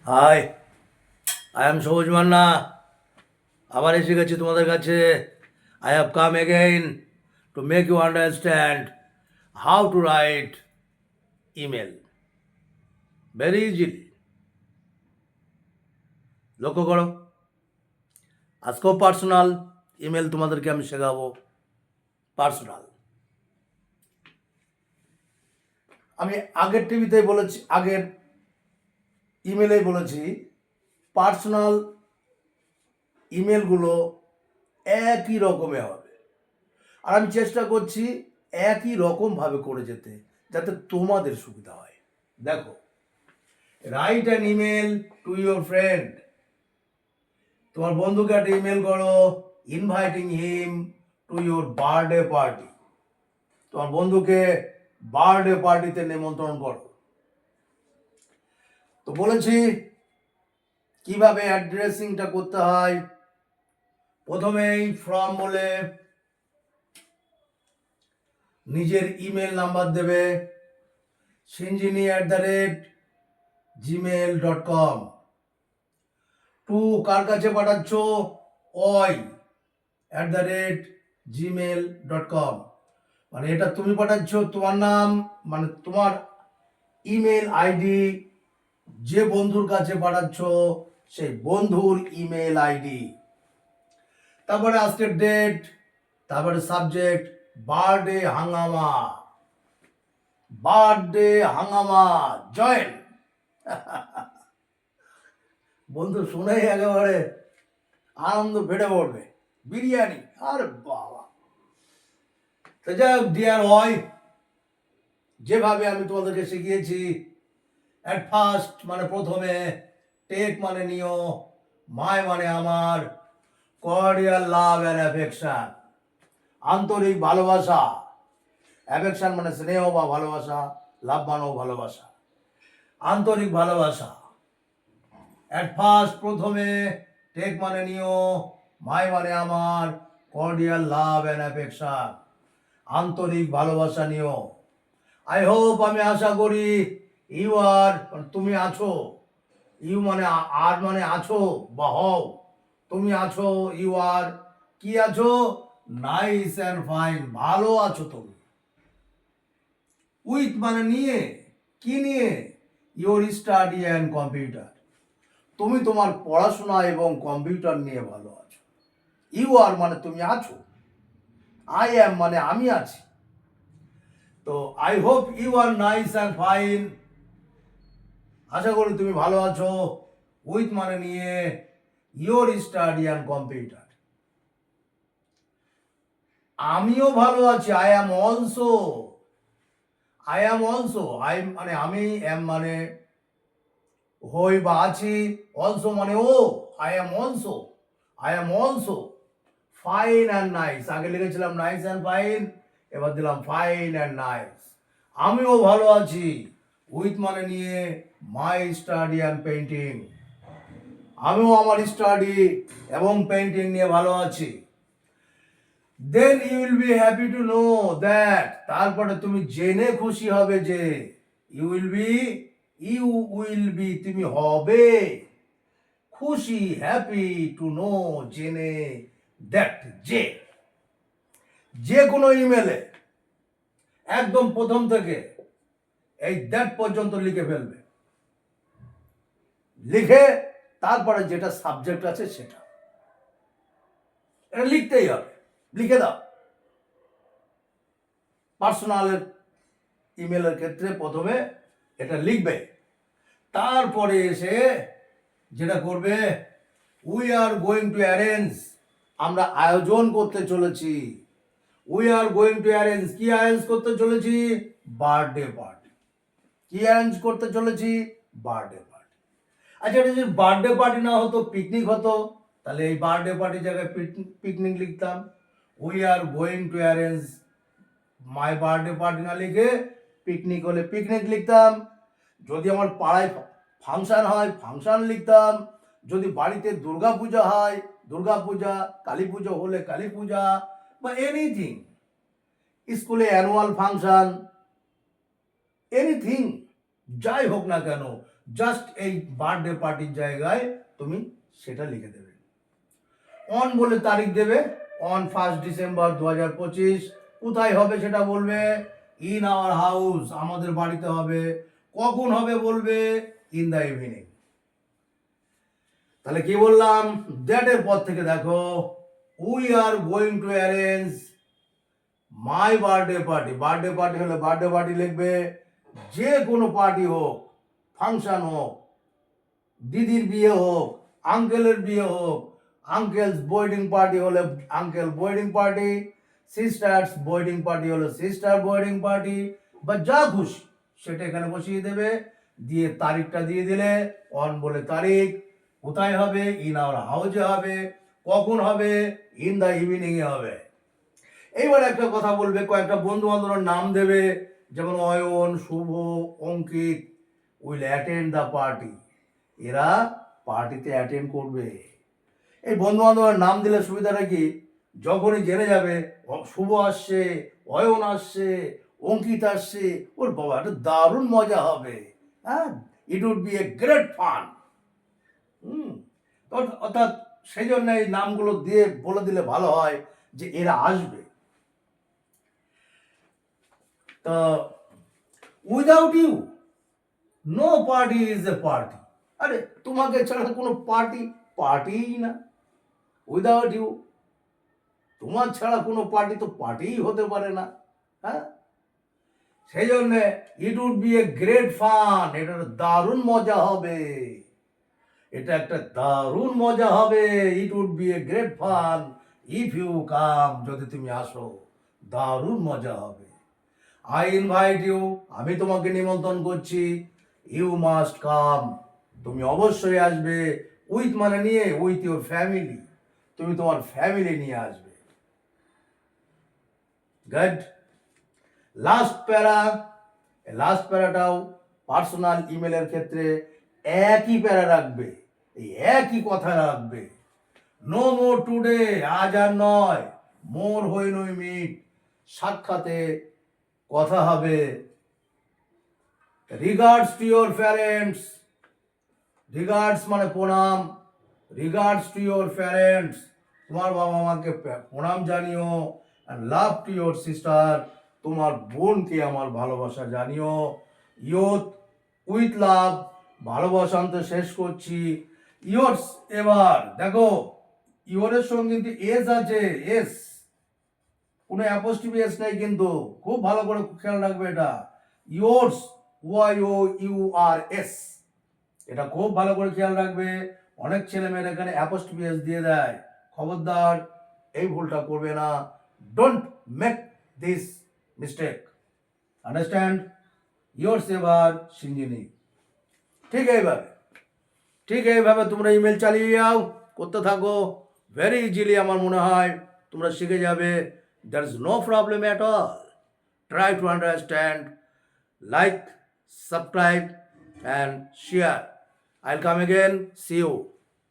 High, I am সবুজ মান্না। আবার এসে গেছি তোমাদের কাছে। I have come again to make you understand how to write email very easily. লক্ষ্য করো, আজকেও পার্সোনাল ইমেল তোমাদেরকে আমি শেখাবো। পার্সোনাল, আমি আগের টিভিতে বলেছি, আগের ইমেলেই বলেছি, পার্সোনাল ইমেলগুলো একই রকমে হবে। আর আমি চেষ্টা করছি একই রকমভাবে করে যেতে, যাতে তোমাদের সুবিধা হয়। দেখো, write an email to your friend. তোমার বন্ধুকে একটা ইমেল করো, inviting him to your birthday party. তোমার বন্ধুকে বার্থডে পার্টিতে নিমন্ত্রণ করো। তো বলেছি কিভাবে অ্যাড্রেসিংটা করতে হয়। প্রথমেই ফ্রম বলে নিজের ইমেল নাম্বার দেবে, sinjini@gmail.com। টু কার কাছে পাঠাচ্ছ, oi@gmail.com। মানে এটা তুমি পাঠাচ্ছ, তোমার নাম মানে তোমার ইমেল আইডি যে বন্ধুর কাছে পাঠাচ্ছ সেই বন্ধুর ইমেল আইডি। তারপরে আজকের ডেট, তারপরে সাবজেক্ট বার্থডে হাঙ্গামা, বার্থডে হাঙ্গামা জয়েন। বন্ধু শুনেই একেবারে আনন্দ ফেটে পড়বে। বিরিয়ানি, আরে বাবা। তো যাই হোক, ডিয়ার হয়, যেভাবে আমি তোমাদেরকে শিখিয়েছি, অ্যাট ফার্স্ট মানে প্রথমে, টেক মানে নিও, মাই মানে আমার, কর্ডিয়াল লাভ অ্যান্ড অ্যাফেকশন আন্তরিক ভালোবাসা, অ্যাফেকশন মানে স্নেহ বা ভালোবাসা, লাভ মানেও ভালোবাসা, আন্তরিক ভালোবাসা। অ্যাট ফার্স্ট প্রথমে, টেক মানে নিও, মাই মানে আমার, কর্ডিয়াল লাভ অ্যান্ড অ্যাফেকশন আন্তরিক ভালোবাসা নিও। আই হোপ আমি আশা করি, ইউ আর তুমি আছো, ইউ মানে আর মানে আছো বা হও, তুমি আছো, ইউ আর কি আছো, নাইস অ্যান্ড ফাইন ভালো আছো তুমি। উইথ মানে নিয়ে, কি নিয়ে, ইউর স্টাডি অ্যান্ড কম্পিউটার তুমি তোমার পড়াশোনা এবং কম্পিউটার নিয়ে ভালো আছো। ইউ আর মানে তুমি আছো, আই অ্যাম মানে আমি আছি। তো I hope you are nice and fine, আশা করি তুমি ভালো আছো। উইথ মানে নিয়ে, ইউর স্টাডি অ্যান্ড কম্পিউটার আমিও ভালো আছি, I am also, I am also, I মানে আমি, এম মানে হই বা আছি, অলসো মানে ও, I am also, I am also fine and nice. আগে লিখেছিলাম নাইস অ্যান্ড ফাইন, এবার দিলাম ফাইন অ্যান্ড নাইস। আমিও ভালো আছি, উইথ মানে নিয়ে, মাই স্টাডি অ্যান্ড পেন্টিং আমিও আমার স্টাডি এবং পেন্টিং নিয়ে ভালো আছি। Then you will be happy to know that, তারপরে তুমি জেনে খুশি হবে যে, you will be, you will be তুমি হবে খুশি, হ্যাপি টু নো জেনে, দ্যাট যে, যে কোনো ইমেলে একদম প্রথম থেকে এই দ্যাট পর্যন্ত লিখে ফেলবে। লিখে তারপরে যেটা সাবজেক্ট আছে সেটা, এটা লিখতেই হবে, লিখে দাও। পার্সোনালের ইমেলের ক্ষেত্রে প্রথমে এটা লিখবে, তারপরে এসে যেটা করবে, we are going to arrange, আমরা আয়োজন করতে চলেছি। We are going to arrange, কি অ্যারেঞ্জ করতে চলেছি, বার্থডে পার্টি। কি অ্যারেঞ্জ করতে চলেছি, বার্থডে পার্টি। আচ্ছা, এটা যদি বার্থডে পার্টি না হতো, পিকনিক হতো, তাহলে এই বার্থডে পার্টির জায়গায় পিকনিক লিখতাম। We are going to arrange my birthday party না লিখে পিকনিক হলে পিকনিক লিখতাম। যদি আমার পাড়ায় ফাংশন হয়, ফাংশন লিখতাম। যদি বাড়িতে দুর্গা পূজা হয়, দুর্গা পূজা, কালী পুজো হলে কালী পূজা, বা এনিথিং, স্কুলে অ্যানুয়াল ফাংশন, এনিথিং যাই হোক না কেন, জাস্ট এই বার্থডে পার্টির জায়গায় তুমি সেটা লিখে দেবে। অন বলে তারিখ দেবে, অন 1 ডিসেম্বর 2025। কোথায় হবে সেটা বলবে, ইন আওয়ার হাউস, আমাদের বাড়িতে হবে। কখন হবে বলবে, ইন দ্য ইভিনিং। তাহলে কি বললাম, দ্যাটের পর থেকে দেখো, we are going to arrange my birthday party. Birthday party হলে বার্থডে পার্টি লিখবে, যে কোনো পার্টি হোক, ফাংশন হোক, দিদির বিয়ে হোক, আঙ্কেলের বিয়ে হোক, আঙ্কেলস বোর্ডিং পার্টি হলে uncle boarding party, sisters boarding party হলে সিস্টার বোর্ডিং পার্টি, বা যা খুশি সেটা এখানে বসিয়ে দেবে। দিয়ে তারিখটা দিয়ে দিলে, অন বলে তারিখ, কোথায় হবে, ইন আওয়ার হাউসে হবে, কখন হবে, ইন দ্য ইভিনিংয়ে হবে। এইবার একটা কথা বলবে, কয়েকটা বন্ধু বান্ধবের নাম দেবে, যেমন অয়ন, শুভ, অঙ্কিত, উইল অ্যাটেন্ড দ্য পার্টি, এরা পার্টিতে অ্যাটেন্ড করবে। এই বন্ধু বান্ধবের নাম দিলে সুবিধাটা কি, যখনই জেনে যাবে শুভ আসছে, অয়ন আসছে, অঙ্কিত আসছে, ওর বাবা একটা দারুণ মজা হবে, হ্যাঁ, it would be a great fun. অর্থাৎ সেই জন্য এই নামগুলো দিয়ে বলে দিলে ভালো হয় যে এরা আসবে। তো without you no party is a party. আরে তোমাকে ছাড়া কোনো পার্টিই না। উইদাউট ইউ, তোমার ছাড়া কোনো পার্টি তো পার্টিই হতে পারে না। হ্যাঁ, সেই জন্যে it would be a great fun, এটা দারুণ মজা হবে, এটা একটা দারুণ মজা হবে। It would be a great fun if you come, যদি তুমি আসো দারুণ মজা হবে। আই ইনভাইট ইউ, আমি তোমাকে নিমন্ত্রণ করছি। ইউ মাস্ট কাম, তুমি অবশ্যই আসবে। উইথ মানে নিয়ে, উইথ ইউর ফ্যামিলি, তুমি তোমার ফ্যামিলি নিয়ে আসবে। গুড। লাস্ট প্যারাটাও পার্সোনাল ইমেলের ক্ষেত্রে একই প্যারা রাখবে, এই একই কথা রাখবে। নো মোর টুডে, আজ আর নয়। মোর হোয়েন উই মিট, সাক্ষাতে কথা হবে। Regards to your parents, regards মানে প্রণাম, রিগার্ডস টু ইয়োর প্যারেন্টস, তোমার বাবা মাকে প্রণাম জানিও। And love to your sister, তোমার বোনকে আমার ভালোবাসা জানিও। ইয়োথ উইথ লাভ, ভালোবাসা আনতে শেষ করছি। ইয়োর্স, এবার দেখো ইয়োরের সঙ্গে কিন্তু এস আছে, এস, কোনো অ্যাপোস্ট্রফি এস নাই কিন্তু, খুব ভালো করে খেয়াল রাখবে এটা। ইয়োর্স, YOURS, এটা খুব ভালো করে খেয়াল রাখবে। অনেক ছেলে মেয়েরা এখানে অ্যাপোস্ট্রফি এস দিয়ে দেয়, খবরদার এই ভুলটা করবে না। Don't make this mistake, understand. Yours এবার সিঞ্জিনি। ঠিক এইভাবে তোমরা ইমেল চালিয়ে যাও, করতে থাকো, ভেরি ইজিলি আমার মনে হয় তোমরা শিখে যাবে। There is no problem at all. Try to understand, like, subscribe and share. I'll come again. See you.